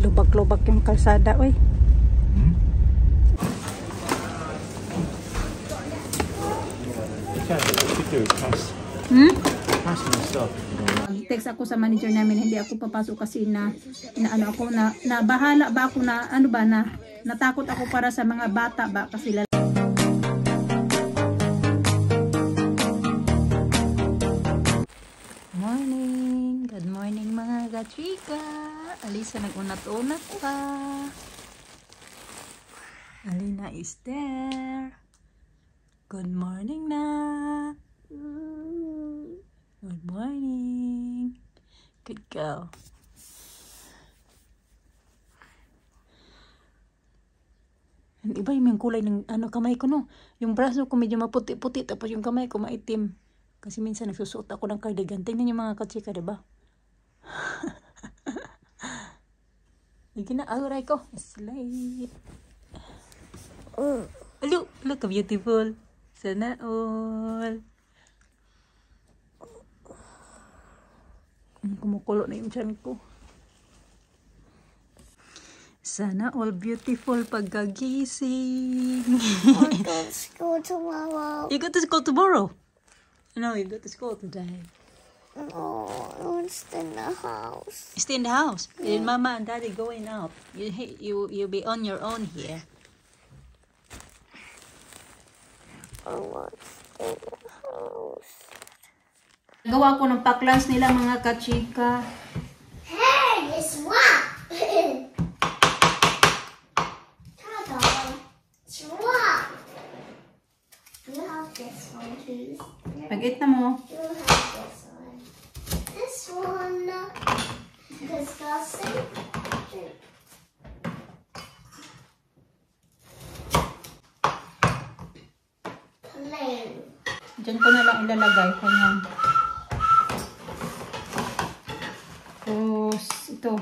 Lubak-lubak yung kalsada, oy. Text ako sa manager namin, hindi ako papasok kasi na bahala ba ako na ano ba na natakot ako para sa mga bata ba kasi morning, good morning mga kachika. Alisa nag-unat-unat pa. Alina is there. Good morning na. Good morning. Good girl. Iba yung kulay ng kamay ko, no? Yung braso ko medyo maputi-puti tapos yung kamay ko maitim. Kasi minsan nagsusuot ako ng cardigan. Tingnan yung mga kachika, diba? Gina-auray ko. Sleep. Look, beautiful. Sana all. Kumukulo na yung tiyan ko. Sana all beautiful pagkagising. I got to school tomorrow. You got to school tomorrow? No, you got to school today. No, I want to stay in the house. Stay in the house. Yeah. And Mama and Daddy going out. You'll be on your own here. I want to stay in the house. Gawa ko ng paklans nila mga kachika. Hey, it's what? Tada, it's what? You have this one, please. Pag-eat na mo. You have this one. This one, disgusting. Plain. Diyan ko na lang ilalagay. Kanyan. Tapos, ito.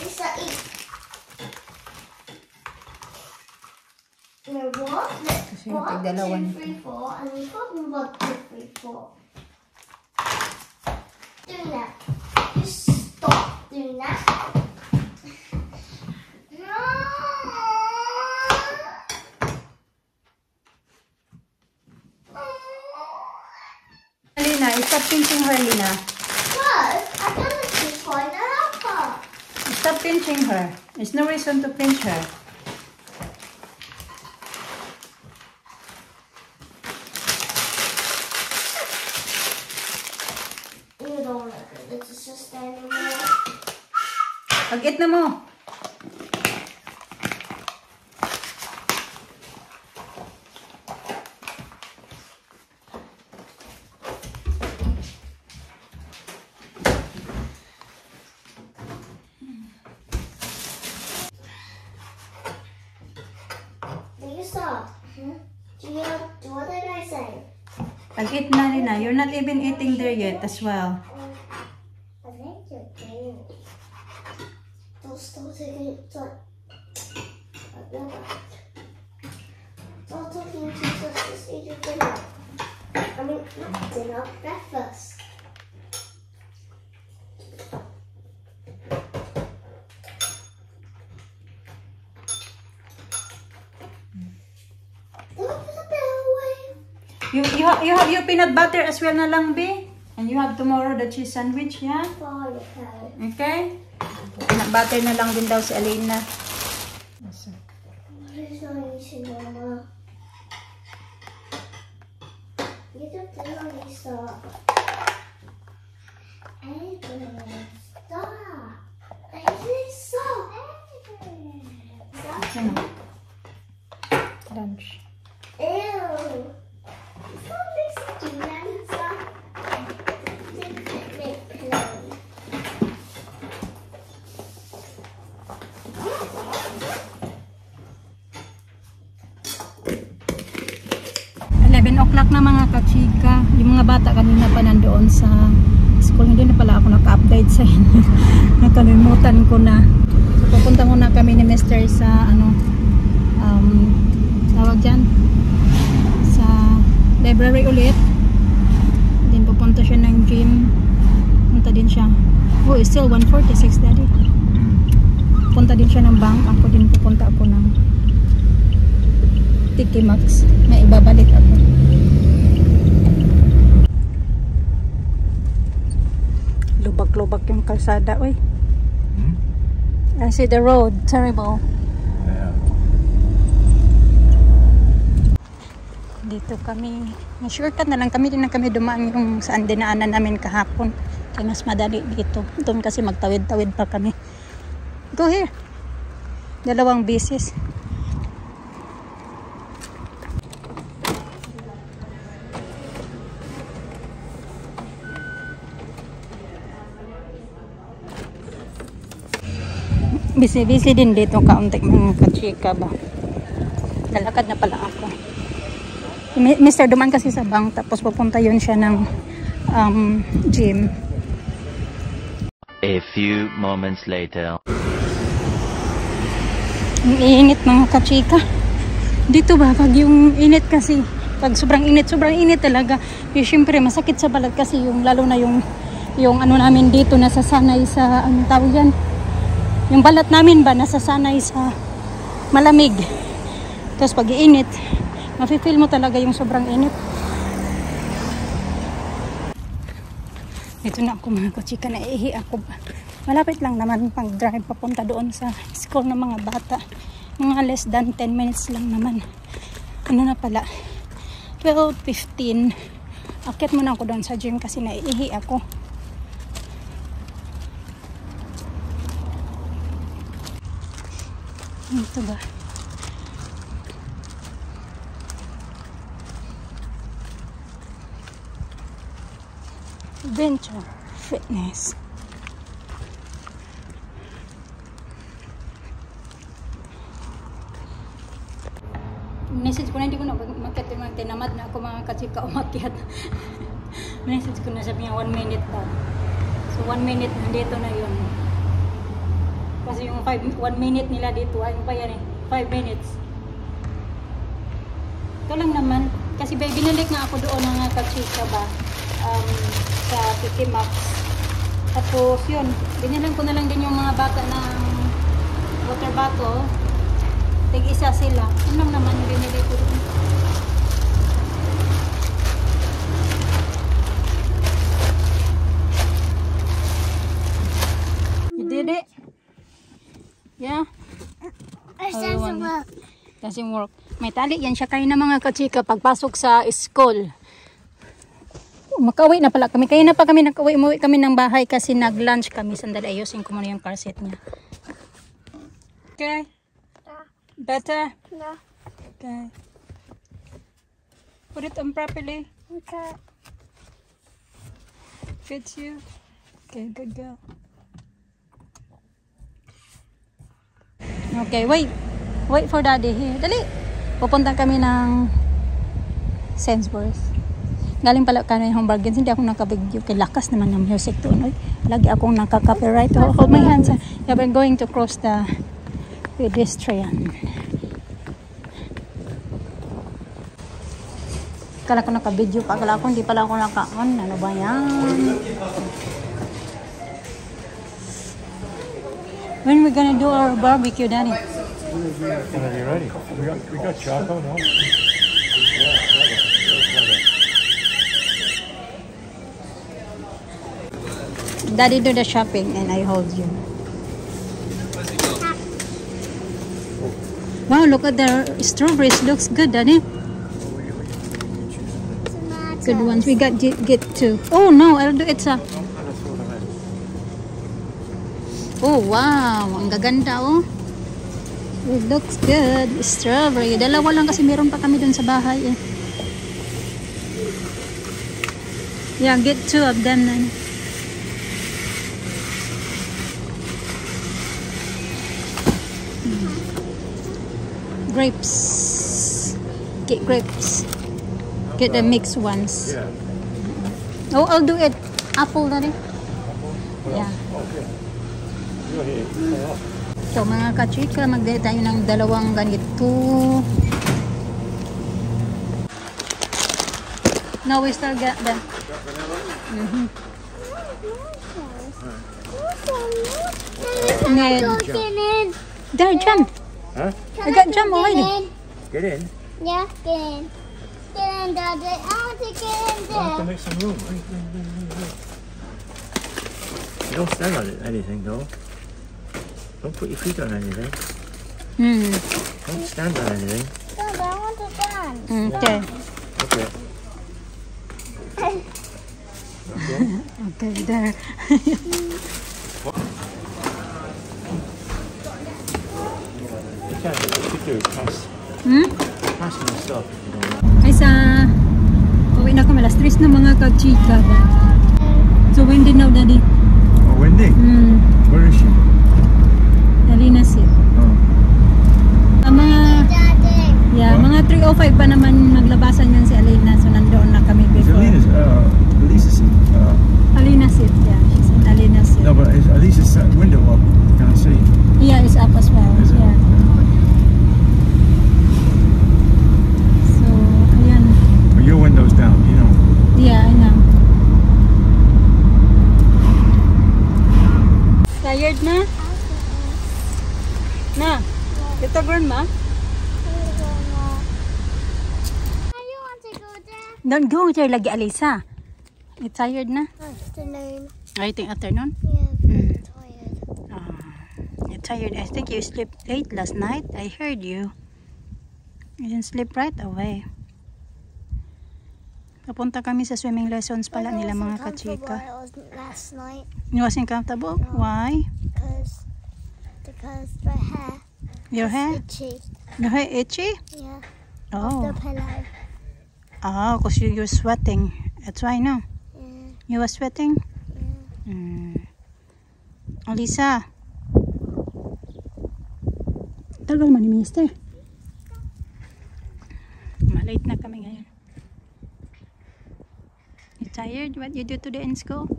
Isa eat. What? Kasi yung tigdalawa 1, 2, nito. 3, 4, and we're talking about 2, 3, 4. Doing that. You stop doing that. No. Alina, stop pinching her, Alina. What? I don't like to point that up. Stop pinching her. There's no reason to pinch her. You don't like it. It's just standing there. Pag-eat na mo. Do you stop? Do what did I say? Pag-eat na, Alina. You're not even eating there yet as well. I think you're doing it. Don't stop taking it. Stop talking to us. Just eat your dinner. I mean, not dinner, breakfast. Don't put the bell away. You have your peanut butter as well na lang, B. And you have tomorrow the cheese sandwich, yeah? Oh, okay. Okay? Peanut butter na lang din daw si Alina. What is not eating, Mama? You don't do any stop. Adrian, stop. Adrian, stop. Stop. Lunch. Ew. Stop listening to them. Stop. Make play. 11 o'clock na mga kachika. Yung mga bata kanina pa nandoon sa school. Hindi na pala ako naka-update sa inyo. Nakalimutan ko na. So pupunta muna kami ni Mr. sa tawag dyan sa library ulit. Then pupunta pupunta siya ng gym. Punta din siya. Oh, it's still 1:46, daddy. Punta din siya ng bank. Ako din pupunta ako ng Tiki Max. May ibabalik ako. Lubak-lubak yung kalsada, oy. I see the road, terrible. Yeah. Dito kami, shortcut na lang kami, din na kami dumaan yung saan dinaanan namin kahapon. Kaya mas madali dito. Doon kasi magtawid-tawid pa kami. Go here. 2 beses. Busy din dito kaunti mga kachika ba. Lalakad na pala ako. Mr. duman kasi sa bank tapos pupunta yun siya ng gym. A few moments later. Ang init mga kachika. Dito ba pag yung init kasi pag sobrang init talaga. Yung syempre masakit sa balat kasi yung lalo na yung ano namin dito nasasanay sa ano tawag yan. Yung balat namin ba nasasanay sa malamig. Tapos pag iinit, mafe-feel mo talaga yung sobrang init. Dito na ako mga kachika, naiihi ako ba. Malapit lang naman pag drive papunta doon sa school ng mga bata. Mga less than 10 minutes lang naman. Ano na pala? 12:15. Akit muna ako doon sa gym kasi naiihi ako. Ito ba? Adventure Fitness. Message ko na hindi ko na umakyat yung mga tinamad na ako mga kachika umakyat. Message ko na sabi niya 1 minute daw. So 1 minute nandito na yun. Kasi yung 1 minute nila dito ay pa yan eh 5 minutes. Ito lang naman kasi binalik nga ako doon mga kachika ba sa Tiki Max. Tapos yun binilang ko na lang din yung mga bata ng water bottle. Tig-isa sila. Yun lang naman yung binili ko doon. You did it? Yeah? Doesn't work. May tali yan siya kayo na mga kachika pagpasok sa school. Makauwi na pala kami. Kaya na pa kami umuwi kami ng bahay kasi nag-lunch kami. Sandali ayusin ko muna yung car seat niya. Okay? Better? No. Okay. Put it on properly. Okay. Fits you. Okay, good girl. Okay, wait. Wait for daddy here. Dali. Pupunta kami ng Sainsbury's. Galing pala kami ng Home Bargains. Hindi ako nakabigyo. Kay lakas naman ng music doon. Lagi akong nakaka-copyright. Hold my hands. Yeah, we're going to cross the pedestrian. Kala ko naka-video pa. Kala ko hindi pala ako naka-on. Ano ba yan? When we gonna do our barbecue, Daddy? It's gonna be ready. We got charcoal now. Daddy do the shopping and I hold you. Wow, look at the strawberries. Looks good, Daddy. Good ones. We got get two. Oh no, I'll do it sa. Oh wow, ang gaganda oh. It looks good. Strawberry. Dalawa lang kasi meron pa kami dun sa bahay eh. Yeah, get 2 of them then. Grapes. Get grapes. Get the mixed ones. Yeah. Oh, I'll do it. Apple na rin. Yeah. Okay. Go ahead. So mga kachika, mag-date tayo ng 2 ganito. No, we still get them. There, jump. Huh? I got jump already. Get in. Yeah, get in. Get in, Daddy. I want to get in I have to there. make some room. Wait. You don't stand on it, anything, though. Don't put your feet on anything. Don't stand on anything. Dad, I want to dance. Okay. Okay. Okay, there. You can't do it. You could do it past my stuff if you don't want. Ay sa uwi na kami alas 3 na mga kachika. So windy now, Daddy. Oh, Wendy? Where is she? Alina sit. Oh. Mga Daddy. mga 3:05 pa naman maglabasan yan si Alina. So nandoon na kami Is before. Elisa's Alina sit. Yeah, she's in Alina sit. no, but is Elisa's window up? Can I see? Yeah, it's up as well. Is it? Yeah. So, ayan. But your window's down, you know. Yeah, I know. Tired na? Na? Ito, grandma? You want to go there? Don't go there lagi, Alisa. You tired na? Afternoon. I think afternoon? Yeah, I'm tired. You're tired. I think you slept late last night. I heard you. You didn't sleep right away. Papunta kami sa swimming lessons pala nila mga kachika. I wasn't last night You wasn't comfortable? No. Why? because the hair Your hair? itchy. Your hair itchy? Yeah, Oh. the pillow. Oh, because you're sweating. That's why, no? Yeah, You were sweating? yeah. Alisa. Tagal man ni Mister. Malate na kami ngayon. You tired? What you do today in school?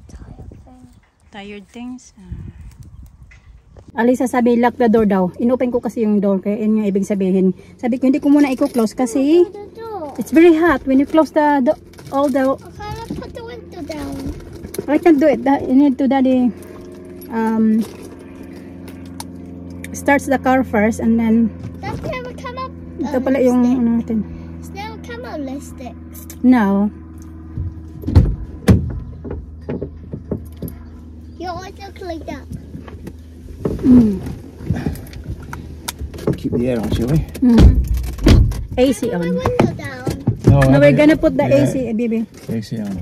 Tired thing. Tired things? Alisa sabi, lock the door daw. Inopen ko kasi yung door, kaya yun yung ibig sabihin. Sabi ko, hindi ko muna i-close kasi The door. it's very hot when you close all the... Okay, let's put the window down. I can't do it. You need to, Daddy, starts the car first and then That's never come up. ito pala yung ano natin. It's never come up lipsticks. Now, You always look like that. Keep the air on, shall we? AC My on. window down. No, we're gonna put the AC, baby. AC on.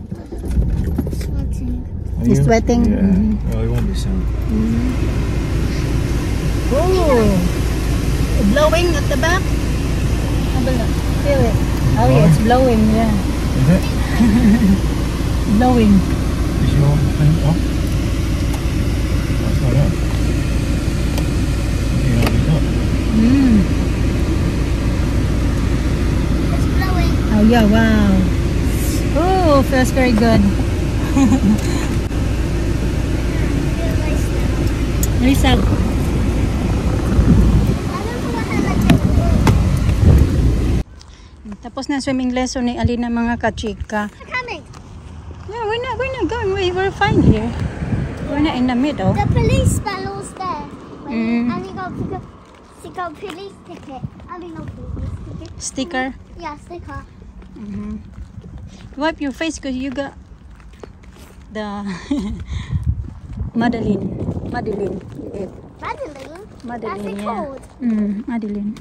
Sweating. Are He's you? sweating. Yeah. Well, it won't be soon. Oh, blowing at the back. Feel it. Oh yeah, it's blowing. Yeah, Is it? blowing. Is your thing off? That's not on. You know, it's not. It's blowing. Oh yeah, wow. Oh, feels very good. Feel nice now. Lisa, I don't know what I like it. tapos na swimming lesson ni Alina mga kachika. They're coming. Yeah, we're not going. We're fine here. We're not in the middle. The police bell's there. Mm. And you got police ticket. I mean, no police ticket. Sticker. Yeah, sticker. Wipe your face because you got the Madeline. Madeline. Madeline, That's it yeah. called. Madeline.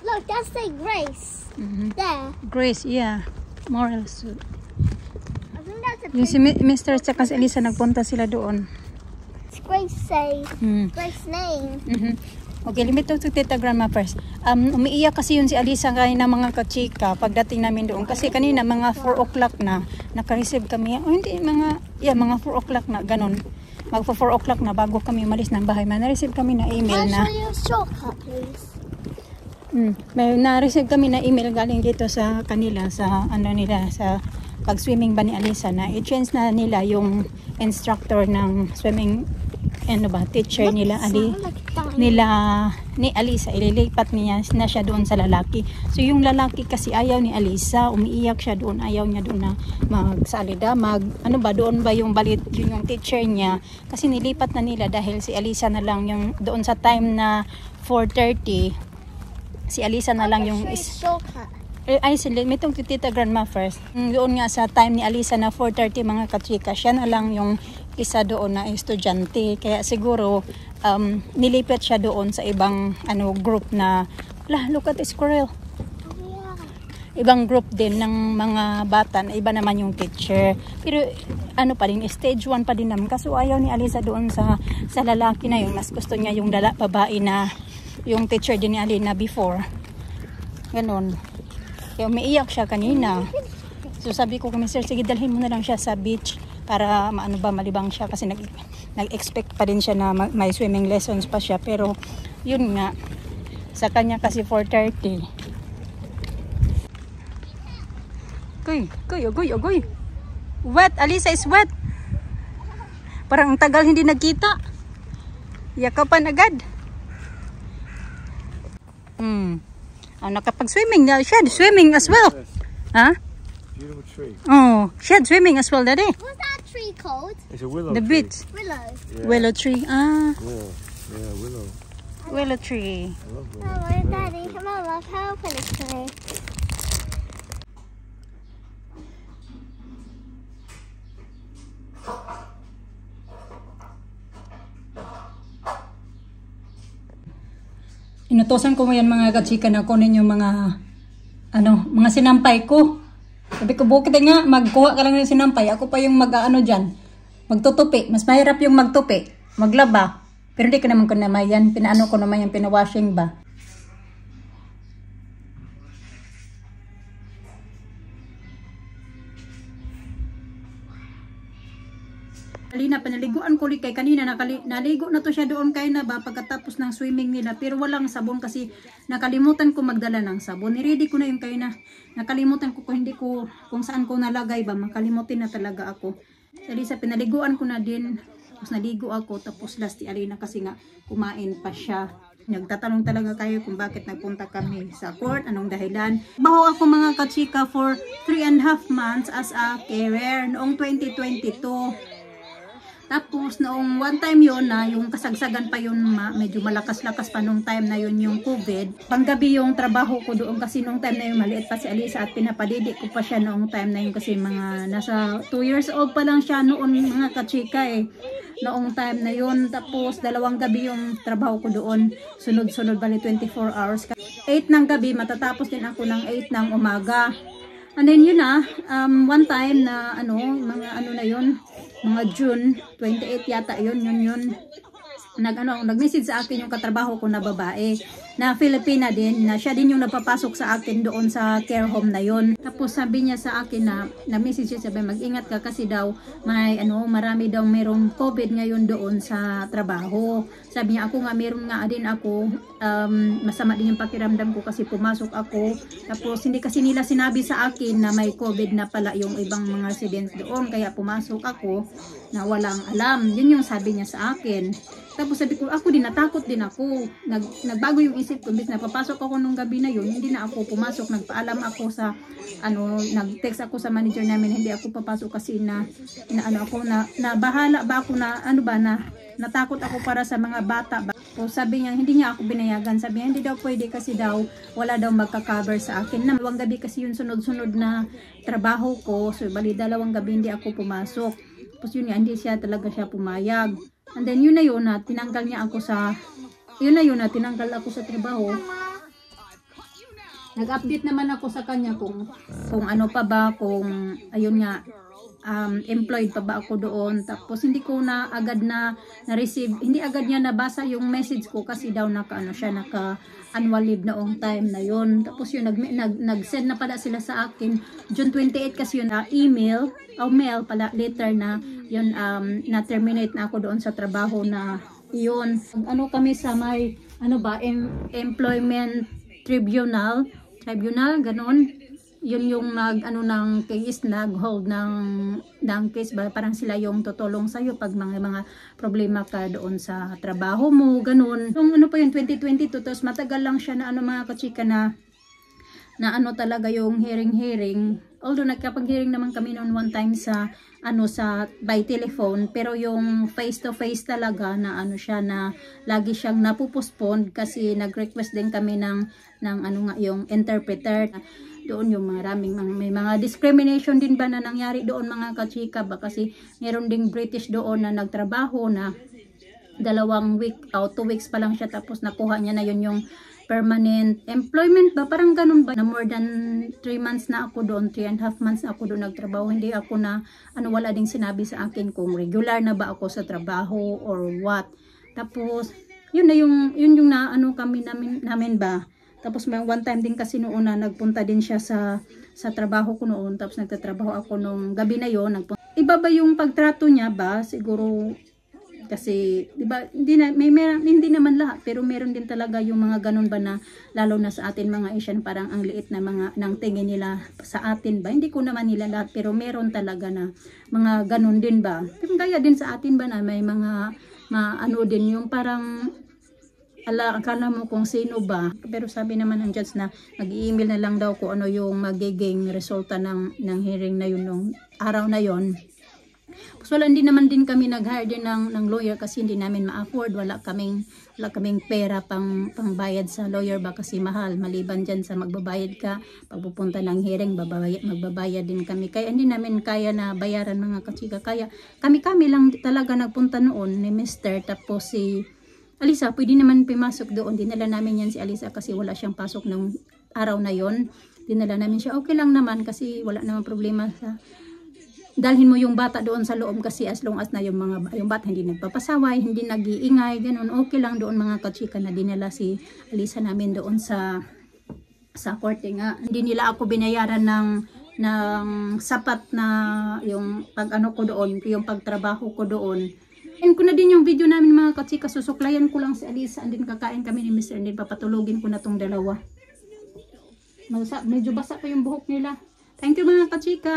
Look, that's the Grace. There. Grace, yeah. Moral suit. I think that's a Yung si Mr. at saka si Elisa nagpunta sila doon. It's Grace say. Mm. Grace's name. Okay, limit to Tita Grandma first. Umiiyak kasi yun si Alisa kanina mga kachika pagdating namin doon. Kasi kanina mga 4 o'clock na naka-receive kami. Oh, hindi, mga 4 o'clock na, ganun. Magpa 4 o'clock na bago kami umalis ng bahay. Na-receive kami na email Can I na. show you a shortcut, please? May na-receive kami na email galing dito sa kanila, sa ano nila, sa pag-swimming ba ni Alisa, na i-change na nila yung instructor ng swimming, ano ba, teacher nila, ni Alisa, ililipat niya na siya doon sa lalaki. So yung lalaki kasi ayaw ni Alisa, umiiyak siya doon, ayaw niya doon na magsalida, ano ba, doon ba yung balit, yun yung teacher niya, kasi nilipat na nila dahil si Alisa na lang yung doon sa time na 4:30, si Alisa na lang yung ay sila, may itong tita grandma first. Doon nga sa time ni Alisa na 4:30 mga kachika, siya na lang yung isa doon na estudyante. Kaya siguro nilipat siya doon sa ibang group na, look at the squirrel. Ibang group din ng mga bata na iba naman yung teacher. Pero pa din, stage 1 pa din naman. Kaso ayaw ni Alisa doon sa lalaki na yun. Mas gusto niya yung babae na yung teacher din ni Alina before. Ganon. Kaya umiiyak siya kanina. So sabi ko kami, sir, sige dalhin mo na lang siya sa beach para malibang siya, kasi nag-expect pa din siya na may swimming lessons pa siya. Pero yun nga, sa kanya kasi 4:30. Goy. Wet, Alisa is wet. Parang ang tagal hindi nagkita. Yakapan agad. Nakapag-swimming na siya. Swimming as well. Huh? Beautiful tree. Oh, she had swimming as well, daddy. What's that tree called? It's a willow The tree. beach. Willow. Yeah. Willow tree. Willow. Yeah, willow. Willow tree. I love willow. Oh, my daddy, come on, love, help in this tree. Inutosan ko mo yan mga kachika na kunin yung mga mga sinampay ko. Sabi ko, bukit nga, magkuha ka lang ng sinampay. Ako pa yung dyan, magtutupi. Mas mahirap yung magtupi, maglaba. Pero hindi ko naman yan. Pinaano ko naman yung pinawashing ba. Alina, panaliguan ko kay kanina, naligo na to siya doon kay na ba pagkatapos ng swimming nila, pero walang sabon kasi nakalimutan ko magdala ng sabon. Ni-ready ko na yung kay na, nakalimutan ko kung saan ko nalagay ba, makalimutin na talaga ako. Alisa, pinaliguan ko na din, tapos naligo ako, tapos last Alina kasi nga kumain pa siya. Nagtatanong talaga kayo kung bakit nagpunta kami sa court, anong dahilan. Baho ako mga kachika for 3.5 months as a carer noong 2022. Tapos noong one time yon na yung kasagsagan pa yun, medyo malakas-lakas pa nung time na yun yung COVID. Panggabi yung trabaho ko doon kasi nung time na yun maliit pa si Alisa at pinapadidik ko pa siya noong time na yun kasi mga nasa 2 years old pa lang siya noon mga kachika noong time na yun. Tapos 2 gabi yung trabaho ko doon, sunod-sunod bali 24 hours. 8 ng gabi, matatapos din ako ng 8 ng umaga. And then yun one time na mga June 28 yata yun, nag-message sa akin yung katrabaho ko na babae na Filipina din, na siya din yung napapasok sa akin doon sa care home na yun. Tapos sabi niya sa akin na message siya, sabi mag-ingat ka kasi daw marami daw merong COVID ngayon doon sa trabaho. Sabi niya, ako nga meron nga din ako, masama din yung pakiramdam ko kasi pumasok ako. Tapos hindi kasi nila sinabi sa akin na may COVID na pala yung ibang mga residents doon, kaya pumasok ako na walang alam. Yun yung sabi niya sa akin. Tapos sabi ko, ako din, natakot din ako. Nagbago yung isip ko. Bis napapasok ako nung gabi na yun, hindi na ako pumasok. Nagpaalam ako sa, nag-text ako sa manager namin, hindi ako papasok kasi na bahala ba ako na, natakot ako para sa mga bata. So sabi niya, hindi niya ako binayagan. Sabi niya, hindi daw pwede kasi daw, wala daw magka-cover sa akin. Na 2 gabi kasi yung sunod-sunod na trabaho ko. So bali 2 gabi hindi ako pumasok. Tapos yun, hindi talaga siya pumayag. And then yun na yun na tinanggal ako sa trabaho. Nag-update naman ako sa kanya kung ano pa ba, kung ayun nga, employed pa ba ako doon. Tapos hindi ko na agad na-receive, hindi agad niya nabasa yung message ko kasi daw naka annual leave noong time na yun. Tapos yun, nag-send na pala sila sa akin. June 28 kasi yun, email, mail pala, later na yun, na-terminate na ako doon sa trabaho na yun. Kami sa may, employment tribunal, ganon. Yun yung ng case, nag-hold ng case ba, parang sila yung tutulong sa'yo pag mga problema ka doon sa trabaho mo, ganun. Yung ano pa yun, 2022, tapos matagal lang siya na mga kachika na talaga yung hearing. Although nagkapag-hearing naman kami noon one time sa by telephone, pero yung face to face talaga na siya na lagi siyang napupospond kasi nag-request din kami ng yung interpreter. Doon yung may mga discrimination din ba na nangyari doon mga kachika ba, kasi meron ding British doon na nagtrabaho na 2 week o 2 weeks pa lang siya, tapos nakuha niya na yun yung permanent employment ba, parang ganun ba, na more than 3 months na ako doon, 3.5 months na ako doon nagtrabaho. Hindi ako na wala ding sinabi sa akin kung regular na ba ako sa trabaho or what. Tapos yun na kami namin ba. Tapos may one time din kasi noon na nagpunta din siya sa trabaho ko noon, tapos nagtatrabaho ako nung gabi na yon. Iba ba yung pagtrato niya ba? Siguro kasi di ba hindi naman lahat, pero meron din talaga yung mga ganun ba na lalo na sa atin mga Asian, parang ang liit na ng tingin nila sa atin ba. Hindi ko naman nila lahat, pero meron talaga na mga ganun din ba. Yung gaya din sa atin ba na may mga din yung parang akala mo kung sino ba. Pero sabi naman ng judge na mag-i-email na lang daw kung ano yung magiging resulta ng hearing na yun nung araw na yon. So hindi naman din kami nag-hire din ng lawyer kasi hindi namin ma-afford. Wala kaming pera pang bayad sa lawyer ba, kasi mahal. Maliban dyan sa magbabayad ka, pagpupunta ng hearing, magbabayad din kami. Kaya hindi namin kaya na bayaran mga kachika. Kaya kami lang talaga nagpunta noon ni Mr. Tapos si Alisa, pwede naman pumasok doon. Dinala namin yan si Alisa kasi wala siyang pasok ng araw na yon. Dinala namin siya. Okay lang naman kasi wala naman problema sa dalhin mo yung bata doon sa loob, kasi as long as na yung bata hindi nagpapasaway, hindi nag-iingay, ganun. Okay lang doon mga kachika na dinala si Alisa namin doon sa korte nga. Hindi nila ako binayaran ng sapat na yung ko doon, yung pagtrabaho ko doon. And ko na din yung video namin mga kachika, susuklayan ko lang si Alisa, and din kakain kami ni Mr. and din papatulogin ko na tong dalawa. Medyo basa pa yung buhok nila. Thank you mga kachika.